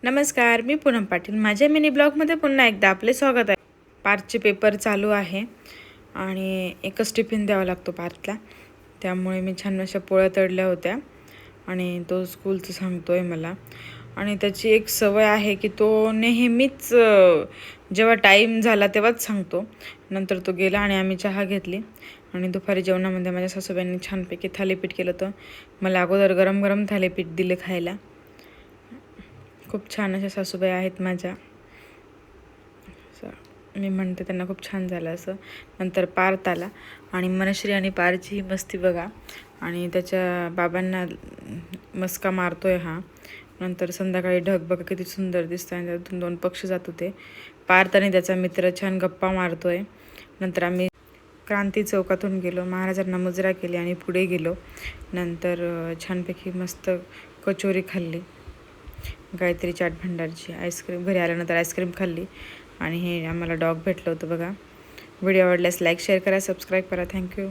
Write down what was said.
नमस्कार, मी पूनम पाटील. माझ्या मिनी ब्लॉगमध्ये पुन्हा एकदा आपले स्वागत आहे. पार्थचे पेपर चालू आहे आणि एकच टिफिन द्यावा लागतो पार्थला. त्यामुळे मी छान अशा पोळ्या तळल्या होत्या आणि तो स्कूलचं सांगतोय मला. आणि त्याची एक सवय आहे की तो नेहमीच जेव्हा टाईम झाला तेव्हाच सांगतो. नंतर तो गेला आणि आम्ही चहा घेतली आणि दुपारी जेवणामध्ये माझ्या सासूबाईंनी छानपैकी थालीपीठ केलं होतं. मला अगोदर गरम गरम थालीपीठ दिले खायला. खूप छान अशा सासूबाई आहेत माझ्या. मी म्हणते त्यांना खूप छान झालं असं. नंतर पार्थ आला आणि मनश्री आणि पारची मस्ती बघा. आणि त्याच्या बाबांना मस्का मारतोय हा. नंतर संध्याकाळी ढग बघा किती सुंदर दिसतं आणि त्यातून 2 पक्षी जात होते. पार्थ आणि त्याचा मित्र छान गप्पा मारतोय. नंतर आम्ही क्रांती चौकातून गेलो, महाराजांना मुजरा केली आणि पुढे गेलो. नंतर छानपैकी मस्त कचोरी खाल्ली, गायत्री चाट भंडारची. आईस्क्रीम घरी आल्यानंतर आईस्क्रीम खाल्ली आणि हे आम्हाला डॉग भेटलं होतं बघा. व्हिडिओ आवडल्यास लाईक शेअर करा, सबस्क्राईब करा. थँक्यू.